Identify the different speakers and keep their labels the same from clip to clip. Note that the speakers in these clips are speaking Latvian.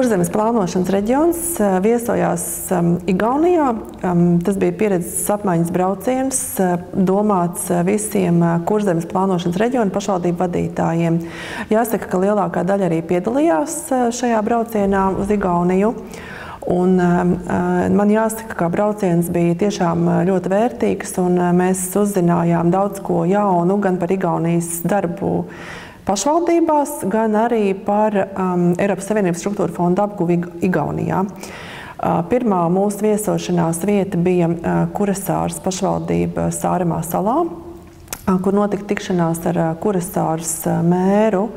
Speaker 1: Kurzemes plānošanas reģions viesojās Igaunijā. Tas bija pieredzes apmaiņas brauciens, domāts visiem Kurzemes plānošanas reģiona pašvaldību vadītājiem. Jāsaka, ka lielākā daļa arī piedalījās šajā braucienā uz Igauniju. Un man jāsaka, ka brauciens bija tiešām ļoti vērtīgs, un mēs uzzinājām daudz ko jaunu gan par Igaunijas darbu pašvaldībās, gan arī par Eiropas Savienības struktūra fonda apguvi Igaunijā. Pirmā mūsu viesošanās vieta bija Kurasāras pašvaldība Sāremā salā, kur notika tikšanās ar Kurasāras mēru,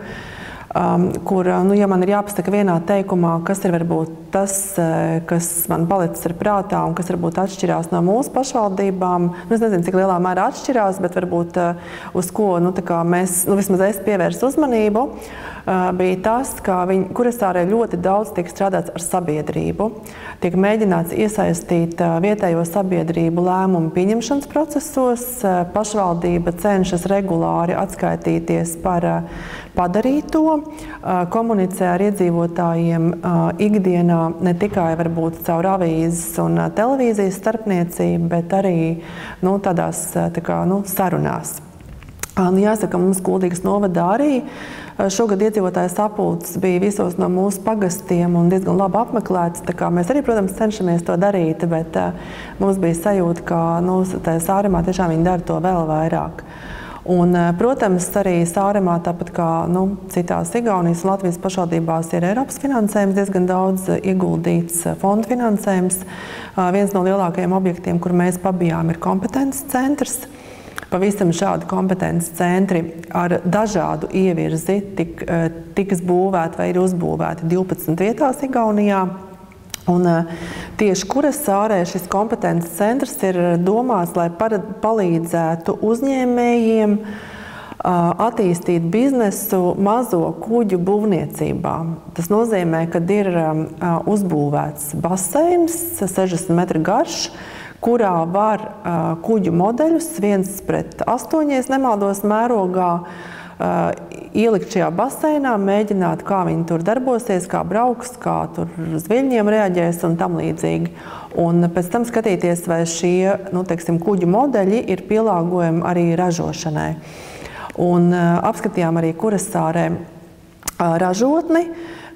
Speaker 1: kur, ja man ir jāpasaka vienā teikumā, kas ir varbūt tas, kas man palicis ar prātā un kas varbūt atšķirās no mūsu pašvaldībām. Es nezinu, cik lielā mērā atšķirās, bet varbūt uz ko mēs, vismaz es pievērsu uzmanību, bija tas, ka Kurasārē ļoti daudz tiek strādāts ar sabiedrību. Tiek mēģināts iesaistīt vietējo sabiedrību lēmumu pieņemšanas procesos. Pašvaldība cenšas regulāri atskaitīties par padarīto, komunicē ar iedzīvotājiem ikdienā ne tikai varbūt caur avīzes un televīzijas starpniecību, bet arī tādās sarunās. Jāsaka, mums Kuldīgas novadā arī šogad iedzīvotāju sapulces bija visos no mūsu pagastiem un diezgan labi apmeklēts. Tā kā mēs arī, protams, cenšamies to darīt, bet mums bija sajūta, ka Sāremā tiešām viņi dara to vēl vairāk. Un, protams, arī Sāremā, tāpat kā citās Igaunijas un Latvijas pašvaldībās, ir Eiropas finansējums diezgan daudz ieguldīts fondu finansējums. Viens no lielākajiem objektiem, kur mēs pabijām, ir kompetences centrs. Pavisam šādi kompetences centri ar dažādu ievirzi tiks būvēti vai ir uzbūvēti 12 vietās Igaunijā. Un tieši Kurasārē šis kompetences centrs ir domāts, lai palīdzētu uzņēmējiem attīstīt biznesu mazo kuģu būvniecībā. Tas nozīmē, ka ir uzbūvēts baseins, 60 metru garš, kurā var kuģu modeļus 1:8, ja nemaldos, mērogā ielikt šajā baseinā, mēģināt, kā viņi tur darbosies, kā brauks, kā tur uz viļņiem reaģēs un tam līdzīgi. Un pēc tam skatīties, vai šie, kuģu modeļi ir pielāgojami arī ražošanai. Un apskatījām arī Kurasārē ražotni,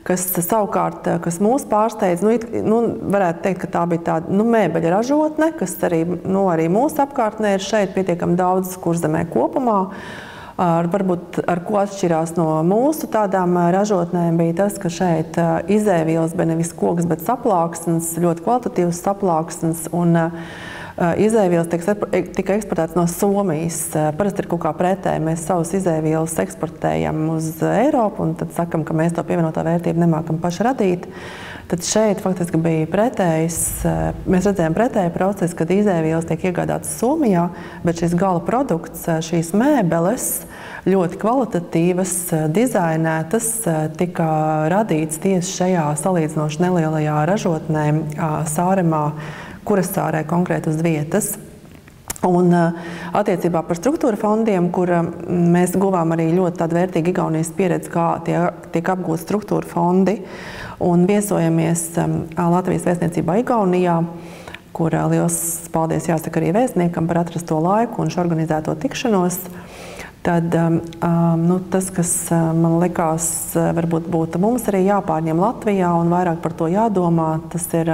Speaker 1: kas savukārt, kas mūs pārsteidz, varētu teikt, ka tā bija tāda mēbeļa ražotne, kas arī mūsu apkārtnē ir šeit pietiekami daudz Kurzemē kopumā. Varbūt ar ko atšķirās no mūsu tādām ražotnēm bija tas, ka šeit izēvielas bija nevis koks, bet saplāksnes, ļoti kvalitatīvs saplāksnes, un izēvielas tika eksportētas no Somijas. Parasti ir kaut kā pretēji. Mēs savus izēvielas eksportējam uz Eiropu un tad sakam, ka mēs to pievienotā vērtību nemākam paši radīt. Tad šeit faktiski bija pretējs. Mēs redzējām pretēju procesu, kad izēvielas tiek iegādātas Somijā, bet šis gala produkts, šīs mēbeles, ļoti kvalitatīvas, dizainētas, tika radīts tieši šajā salīdzinoši nelielajā ražotnē Sāremā, Kurasārē konkrēti uz vietas. Un attiecībā par struktūra fondiem, kur mēs guvām arī ļoti tādu vērtīgu Igaunijas pieredzi, kā tiek apgūti struktūra fondi, un viesojamies Latvijas vēstniecībā Igaunijā, kur liels paldies jāsaka arī vēstniekam par atrasto laiku un šo organizēto tikšanos. Tad tas, kas man likās, varbūt būtu mums arī jāpārņem Latvijā un vairāk par to jādomā, tas ir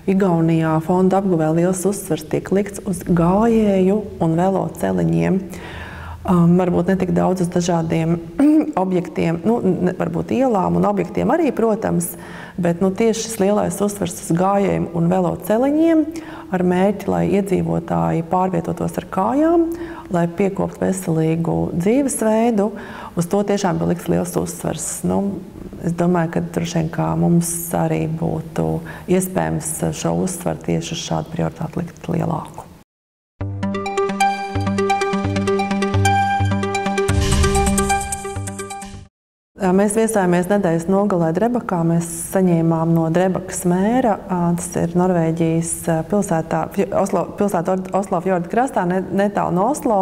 Speaker 1: Igaunijā fonda apguvē liels uzsvars tiek likts uz gājēju un velo celiņiem. Varbūt ne tik daudz uz dažādiem objektiem, varbūt ielām un objektiem arī, protams, bet tieši šis lielais uzsvars uz gājējiem un velo celiņiem ar mērķi, lai iedzīvotāji pārvietotos ar kājām, lai piekoptu veselīgu dzīvesveidu. Uz to tiešām bija likts liels uzsvars. Es domāju, ka droši vien kā mums arī būtu iespējams šo uzsvaru tieši uz šādu prioritāti likt lielāku. Mēs viesojāmies nedēļas nogalē Drebakā. Mēs saņēmām no Drebakas mēra, tas ir Norvēģijas pilsētā Oslofjorda krastā, netālu no Oslo,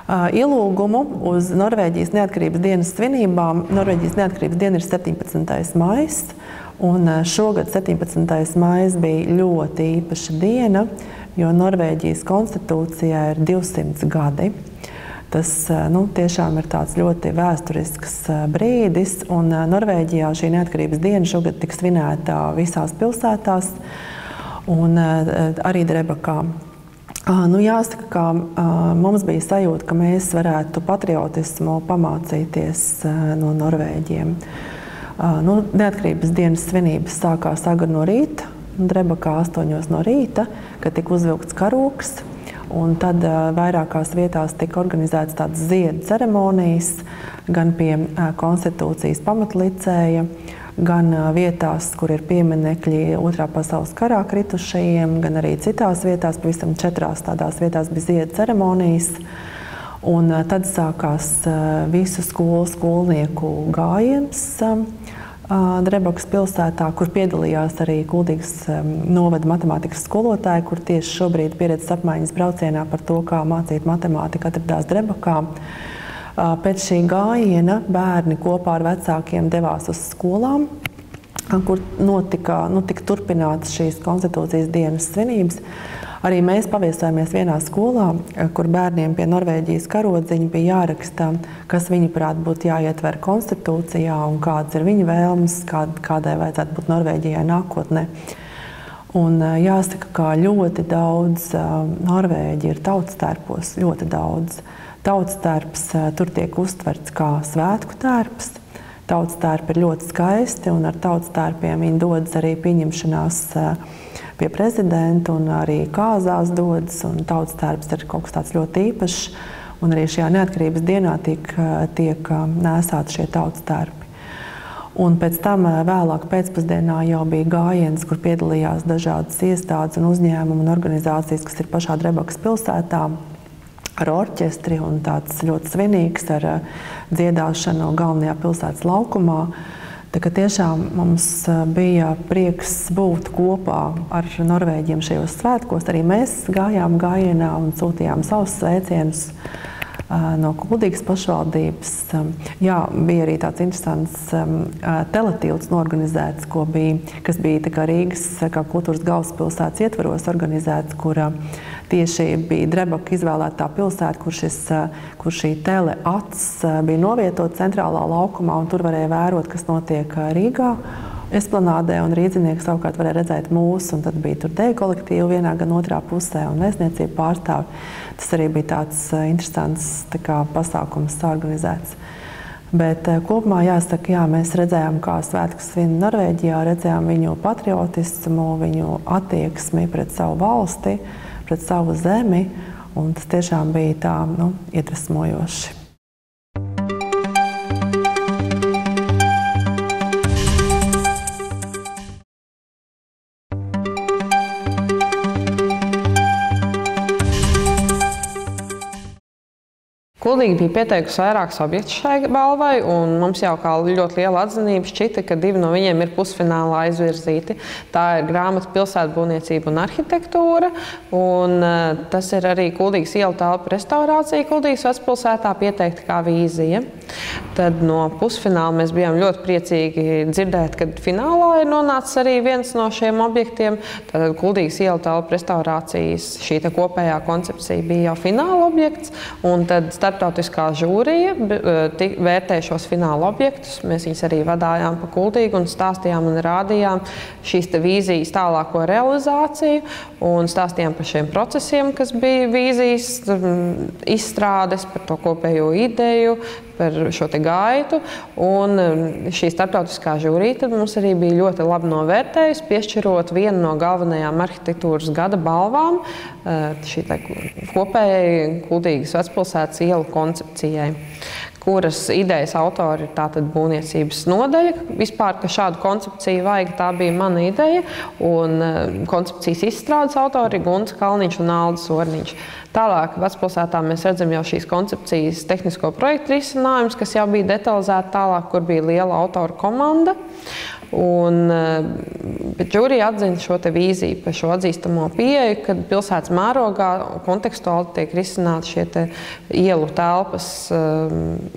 Speaker 1: ielūgumu uz Norvēģijas neatkarības dienas svinībām. Norvēģijas neatkarības diena ir 17. maijs, Un šogad 17. maijs bija ļoti īpaša diena, jo Norvēģijas konstitūcijā ir 200 gadi. Tas tiešām ir tāds ļoti vēsturisks brīdis, un Norvēģijā šī neatkarības diena šogad tiks svinēta visās pilsētās, un arī Drebakā. Jāsaka, ka mums bija sajūta, ka mēs varētu patriotismu pamācīties no norvēģiem. Neatkarības dienas svinības sākās agri no rīta, Drebakā 8 no rīta, kad tika uzvilkts karoks. Un tad vairākās vietās tika organizētas tādas ziedu ceremonijas, gan pie konstitūcijas pamatlicēja, gan vietās, kur ir pieminekļi Otrā pasaules karā kritušajiem, gan arī citās vietās, pavisam 4 tādās vietās bija ziedu ceremonijas. Un tad sākās visu skolnieku gājiens Drebakas pilsētā, kur piedalījās arī Kuldīgas novada matemātikas skolotāji, kur tieši šobrīd pieredzes apmaiņas braucienā par to, kā mācīt matemātiku, atradās Drebakā. Pēc šī gājiena bērni kopā ar vecākiem devās uz skolām, kur tika turpinātas šīs konstitūcijas dienas svinības. Arī mēs paviesojāmies vienā skolā, kur bērniem pie Norvēģijas karodziņa bija jāraksta, kas viņuprāt būtu jāietver konstitūcijā un kādas ir viņa vēlmes, kādai vajadzētu būt Norvēģijai nākotnē. Un jāsaka, ka ļoti daudz norvēģi ir tautstērpos, ļoti daudz. Tautstērps tur tiek uztverts kā svētku tērps. Tautstērpi ir ļoti skaisti, un ar tautstērpiem viņi dodas arī pieņemšanās pie prezidenta, un arī kāzās dodas, un tautstērps ir kaut kas tāds ļoti īpašs, un arī šajā neatkarības dienā tiek nēsāti šie tautstērpi. Un pēc tam vēlāk pēcpusdienā jau bija gājiens, kur piedalījās dažādas iestādes un uzņēmumi un organizācijas, kas ir pašā Drebakas pilsētā, ar orķestri un tāds ļoti svinīgs ar dziedāšanu galvenajā pilsētas laukumā. Tā kā tiešām mums bija prieks būt kopā ar norvēģiem šajos svētkos. Arī mēs gājām gājienā un sūtījām savus sveicienus no Kuldīgas pašvaldības. Jā, bija arī tāds interesants teletilts norganizēts, kas bija tā kā Rīgas kā kultūras galvaspilsētas ietvaros organizēts, kura tieši bija Drebaka izvēlētā pilsēta, kur šī teleats bija novietota centrālā laukumā, un tur varēja vērot, kas notiek Rīgā esplanādē, un rīdzinieki savukārt varēja redzēt mūsu, un tad bija tur deju kolektīvu vienā gan otrā pusē un vēstniecību pārstāvi. Tas arī bija tāds interesants pasākums organizēts. Bet kopumā jāsaka, mēs redzējām, kā svētkus svin Norvēģijā, redzējām viņu patriotismu, viņu attieksmi pret savu valsti, pret savu zemi, un tas tiešām bija tā, iedvesmojoši.
Speaker 2: Kuldīga bija pieteikusi vairākus objektus šai balvai, un mums jau kā ļoti liela atzinība šķita, ka 2 no viņiem ir pusfinālā izvirzīti. Tā ir grāmata pilsētbūvniecība un arhitektūra, un tas ir arī Kuldīgas ielu telpu restaurācija Kuldīgas vecpilsētā pieteikta kā vīzija. Tad no pusfināla mēs bijām ļoti priecīgi dzirdēt, ka finālā ir nonācis arī viens no šiem objektiem. Tad Kuldīgas ielu telpu restaurācijas šī kopējā koncepcija bija jau fināla objekts, un tad starptautiskā žūrija vērtēja šos fināla objektus. Mēs viņus arī vadājām pa Kuldīgu un stāstījām un rādījām šīs vīzijas tālāko realizāciju un stāstījām par šiem procesiem, kas bija vīzijas izstrādes, par to kopējo ideju, par šo gaitu. Un šī starptautiskā žūrija mums arī bija ļoti labi novērtējusi, piešķirot vienu no galvenajām arhitektūras gada balvām šī kopējai Kuldīgas vecpilsētas ielu koncepcijai, kuras idejas autori ir tātad būvniecības nodaļa. Vispār, ka šādu koncepciju vajag, tā bija mana ideja, un koncepcijas izstrādes autori ir Gunts Kalniņš un Aldis Orniņš. Tālāk vecpilsētā mēs redzam jau šīs koncepcijas tehnisko projektu risinājumus, kas jau bija detalizēti tālāk, kur bija liela autoru komanda. Bet žūrija atzina šo te vīziju par šo atzīstamo pieeju, kad pilsētas mērogā kontekstuāli tiek risināti šie te ielu telpas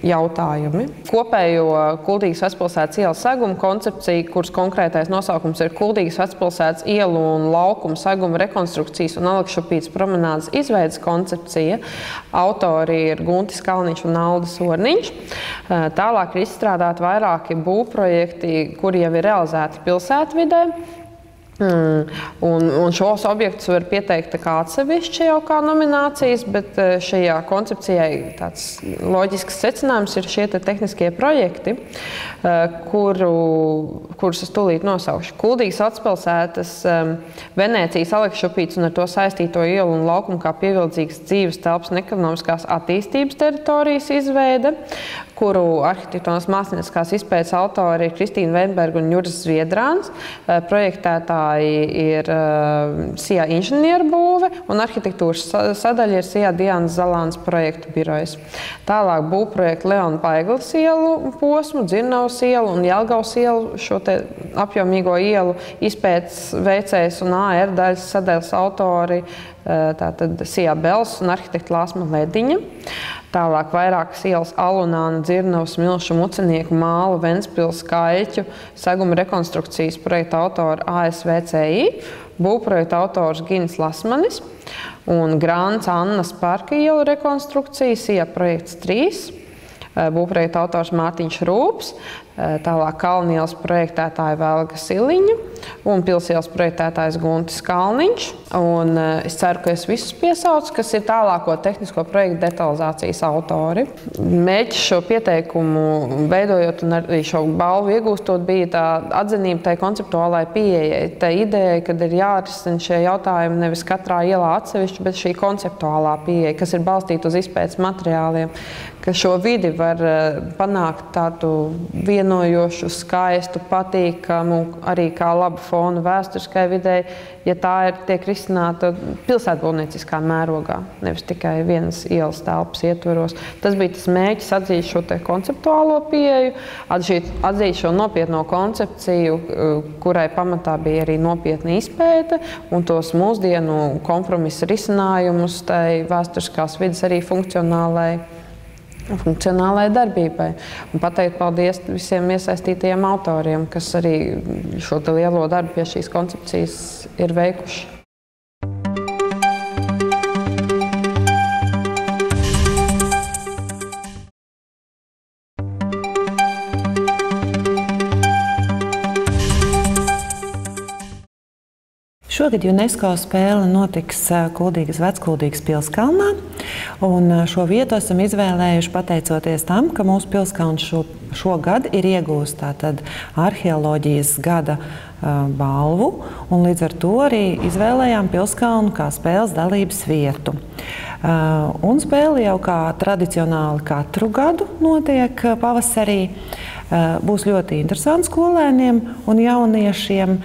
Speaker 2: jautājumi. Kopējo Kuldīgas vecpilsētas ielas seguma koncepciju, kuras konkrētais nosaukums ir Kuldīgas vecpilsētas ielu un laukumu seguma rekonstrukcijas un Alekšupītes promenādes izveides koncepcija. Autori ir Guntis Kalniņš un Aldis Orniņš. Tālāk ir izstrādāti vairāki būvprojekti, kuri jau ir realizēti pilsētvidē. Un šos objektus var pieteikt kā atsevišķi jau kā nominācijas, bet šajā koncepcijai tāds loģisks secinājums ir šie tehniskie projekti, kurus es tūlīt nosaukšu. Kuldīgas vecpilsētas, Venēcijas, Alekšupītes un ar to saistīto ielu un laukumu kā pievilcīgas dzīves telpas un ekonomiskās attīstības teritorijas izveide, kuru arhitektūras mākslinieckās izpētes autori ir Kristīna Veinberga un Juris Zviedrāns. Projektētāji ir SIA inženierbūve un arhitektūras sadaļa ir SIA Dianas Zalānas projektu birojas. Tālāk būvprojekti Leona Paigles ielu posmu, Dzirnavas ielu un Jelgavas ielu, šo te apjomīgo ielu izpētes veicējs un AR daļas sadaļas autori, tātad SIA Bels un arhitekta Lāsma Lediņa. Tālāk vairākas ielas Alunāna, Dzirnavas, Milšu, Mucenieku, Mālu, Ventspils, Kaļķu, seguma rekonstrukcijas projekta autora ASVCI, būvprojekta autors Ginis Lasmanis un Grāns Annas parka ielu rekonstrukcija, SIA projekts 3, būvprojekta autors Mārtiņš Rūps, tālāk Kalnielas projektētāja Velga Siliņa un Pilsielas projektētājs Guntis Kalniņš. Un es ceru, ka es visus piesaucu, kas ir tālāko tehnisko projektu detalizācijas autori. Mērķis šo pieteikumu veidojot un arī šo balvu iegūstot bija tā atzinība tai konceptuālai pieejai. Tā ideja, kad ir jārisina šie jautājumi nevis katrā ielā atsevišķi, bet šī konceptuālā pieeja, kas ir balstīta uz izpētes materiāliem, ka šo vidi var panākt tādu vienojošu, skaistu, patīkamu, arī kā labu fonu vēsturiskai videi, ja tā tiek risināta pilsētbūvnieciskā mērogā, nevis tikai vienas ielas telpas ietvaros. Tas bija tas mērķis atzīt šo te konceptuālo pieeju, atzīt šo nopietno koncepciju, kurai pamatā bija arī nopietna izpēte un tos mūsdienu kompromisa risinājumus tai vēsturiskās vides arī funkcionālai darbībai. Un pateikt paldies visiem iesaistītajiem autoriem, kas arī šo lielo darbu pie šīs koncepcijas ir veikuši.
Speaker 3: Šogad UNESCO spēle notiks Kuldīgas Veckuldīgas pilskalnā, un šo vietu esam izvēlējuši pateicoties tam, ka mūsu pilskalns šogad ir iegūst tātad arheoloģijas gada balvu, un līdz ar to arī izvēlējām pilskalnu kā spēles dalības vietu. Un spēle jau kā tradicionāli katru gadu notiek pavasarī. Būs ļoti interesanti skolēniem un jauniešiem.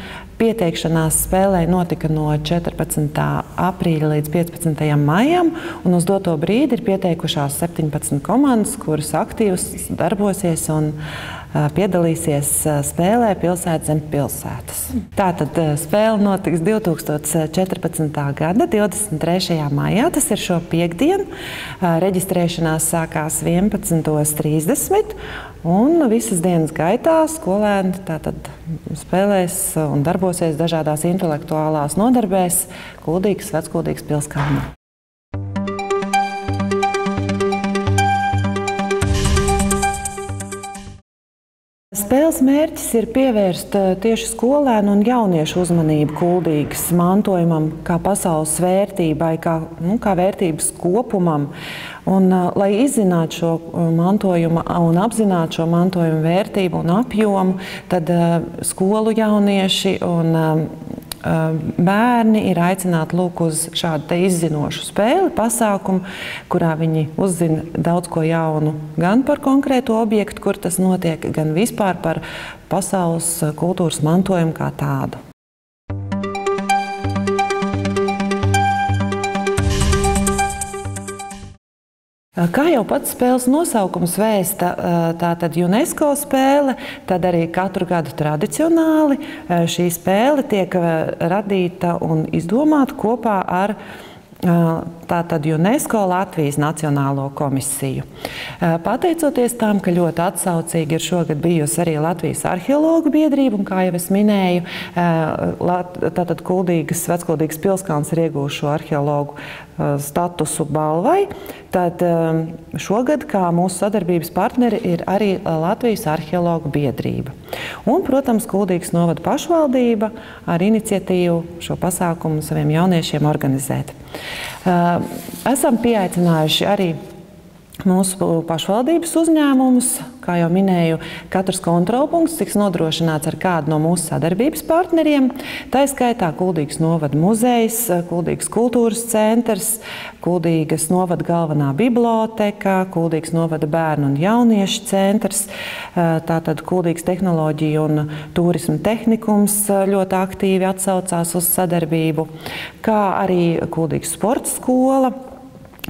Speaker 3: Pieteikšanās spēlē notika no 14. aprīļa līdz 15. maijam, un uz doto brīdi ir pieteikušās 17 komandas, kuras aktīvas darbosies un piedalīsies spēlē Pilsēta zem pilsētas. Tātad spēle notiks 2014. gada 23. maijā, tas ir šo piektdienu. Reģistrēšanās sākās 11:30, un visas dienas gaitā skolēni tātad spēlēs un darbosies dažādās intelektuālās nodarbēs Kuldīgas Veckuldīgas pilskalnā. Spēles mērķis ir pievērst tieši skolēnu un jauniešu uzmanību Kuldīgas mantojumam kā pasaules vērtībai, kā vērtības kopumam. Un, lai izzinātu šo mantojumu un apzinātu šo mantojumu vērtību un apjomu, tad skolu jaunieši un bērni ir aicināti lūk uz šādu te izzinošu spēli, pasākumu, kurā viņi uzzina daudz ko jaunu gan par konkrēto objektu, kur tas notiek, gan vispār par pasaules kultūras mantojumu kā tādu. Kā jau pats spēles nosaukums vēsta, tā tad UNESCO spēle, tad arī katru gadu tradicionāli šī spēle tiek radīta un izdomāta kopā ar tātad UNESCO Latvijas Nacionālo komisiju. Pateicoties tam, ka ļoti atsaucīgi ir šogad bijusi arī Latvijas arheologu biedrība, un kā jau es minēju, tātad Veckuldīgas pilskalns ir iegūši šo arheologu statusu balvai, tad šogad, kā mūsu sadarbības partneri, ir arī Latvijas arheologu biedrība. Un, protams, Kuldīgas novada pašvaldība ar iniciatīvu šo pasākumu saviem jauniešiem organizēt. Esam pieaicinājuši arī mūsu pašvaldības uzņēmumus. Kā jau minēju, katrs kontrolpunkts tiks nodrošināts ar kādu no mūsu sadarbības partneriem. Tā skaitā Kuldīgas novada muzejs, Kuldīgas kultūras centrs, Kuldīgas novada galvenā biblioteka, Kuldīgas novada bērnu un jauniešu centrs, tātad Kuldīgas tehnoloģija un turisma tehnikums ļoti aktīvi atsaucās uz sadarbību, kā arī Kuldīgas sporta skola,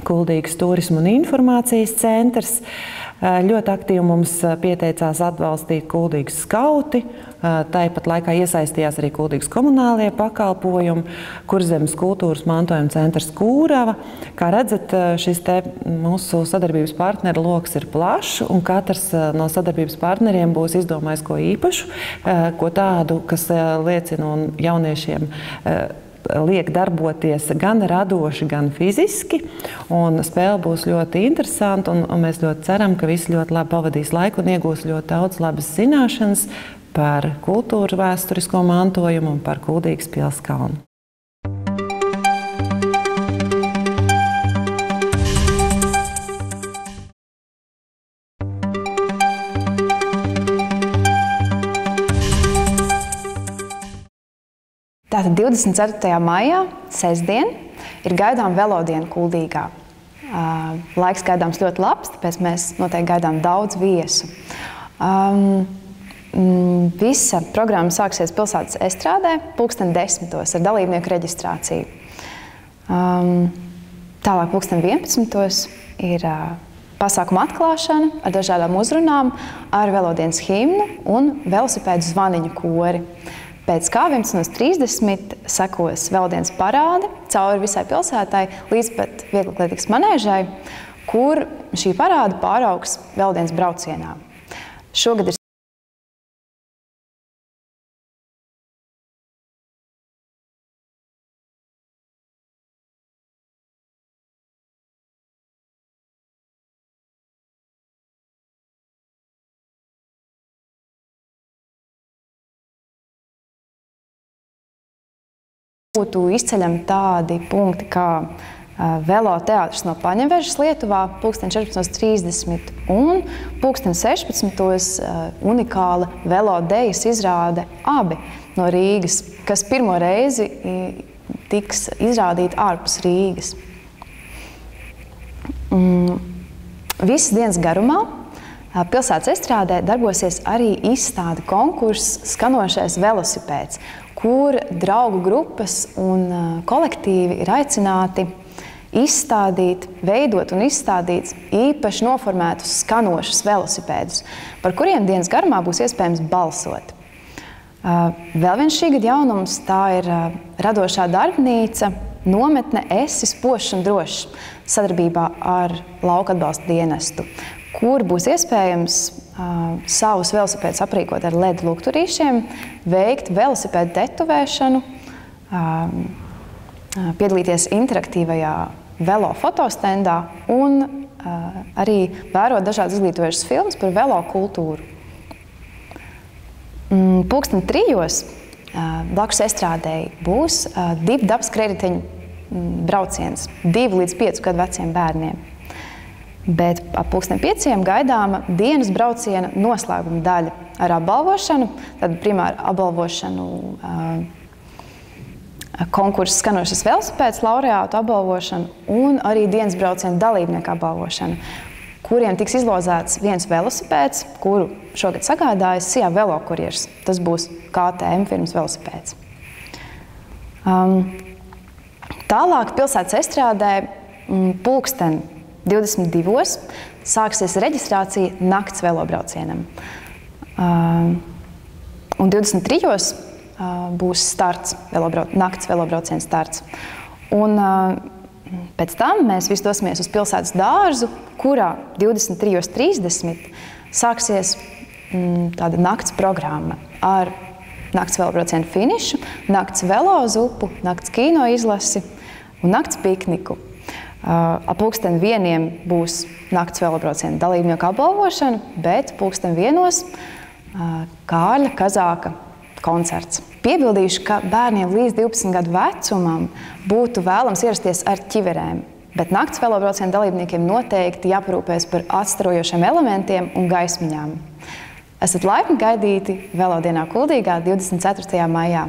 Speaker 3: Kuldīgas turisma un informācijas centrs. Ļoti aktīvi mums pieteicās atbalstīt Kuldīgas skauti, tāpat laikā iesaistījās arī Kuldīgas komunālie pakalpojumi, Kurzemes kultūras mantojuma centrs Kūrava. Kā redzat, šis te mūsu sadarbības partneru loks ir plašs, un katrs no sadarbības partneriem būs izdomājis ko īpašu, ko tādu, kas liecina un jauniešiem liek darboties gan radoši, gan fiziski, un spēle būs ļoti interesanta, un mēs ļoti ceram, ka visi ļoti labi pavadīs laiku un iegūs ļoti daudz labas zināšanas par kultūru vēsturisko mantojumu un par Kuldīgas pilskalnu.
Speaker 4: Tātad 24. maijā, sestdien, ir gaidām velodiena Kuldīgā. Laiks gaidāms ļoti labs, tāpēc mēs noteikti gaidām daudz viesu. Visa programma sāksies pilsētas estrādē 10:00 ar dalībnieku reģistrāciju. Tālāk 11:00 ir pasākuma atklāšana ar dažādām uzrunām, ar velodienas himnu un velosipēdu zvaniņu kori. Pēc kā 11:30 sekos velodienas parāde cauri visai pilsētai līdz pat vieglatlētikas manēžai, kur šī parāde pāraugs velodienas braucienā. Šogad ir būtu izceļami tādi punkti kā velo teātris no Paņevežas Lietuvā 14:30 un 16:00 unikāla velo dejas izrāde abi no Rīgas, kas pirmo reizi tiks izrādīta ārpus Rīgas. Visas dienas garumā pilsētas estrādē darbosies arī izstāde konkurss Skanošais velosipēds, kur draugu grupas un kolektīvi ir aicināti izstādīt, veidot un izstādīt īpaši noformētus skanošus velosipēdus, par kuriem dienas garumā būs iespējams balsot. Vēl viens šī gada jaunums - tā ir radošā darbnīca nometne Esi spožs un drošs sadarbībā ar Lauka atbalsta dienestu, kur būs iespējams savus velosipēdus aprīkot ar LED lukturīšiem, veikt velosipēdu tetovēšanu, piedalīties interaktīvajā velo fotostendā un arī vērot dažādas izglītojošas filmas par velo kultūru. 3:00 blakus estrādēji būs 2 dabas krediteņu brauciens 2 līdz 5 gadu veciem bērniem. Bet ap 5:00 gaidāma dienas brauciena noslēguma daļa ar apbalvošanu, tad primāri apbalvošanu konkursu Skanošais velosipēds laureātu apbalvošanu un arī dienas brauciena dalībnieku apbalvošanu, kuriem tiks izlozēts viens velosipēds, kuru šogad sagādājas Sijā velokurjers. Tas būs KTM firmas velosipēds. Tālāk pilsētas estrādē 22. sāksies reģistrācija nakts velobraucienam. Un 23. Būs starts, nakts velobrauciena starts. Un pēc tam mēs visi dosimies uz pilsētas dārzu, kurā 23.30 sāksies tāda nakts programma ar nakts velobraucienu finišu, nakts velo uz upu, nakts kino izlasi un nakts pikniku. Ap 1:00 būs nakts velobraucienu dalībnieku apbalvošana, bet 1:00 Kārļa Kazāka koncerts. Piebildīšu, ka bērniem līdz 12 gadu vecumam būtu vēlams ierasties ar ķiverēm, bet nakts velobraucienu dalībniekiem noteikti jāparūpēs par atstarojošiem elementiem un gaismiņām. Esat laipni gaidīti Velodienā Kuldīgā 24. maijā.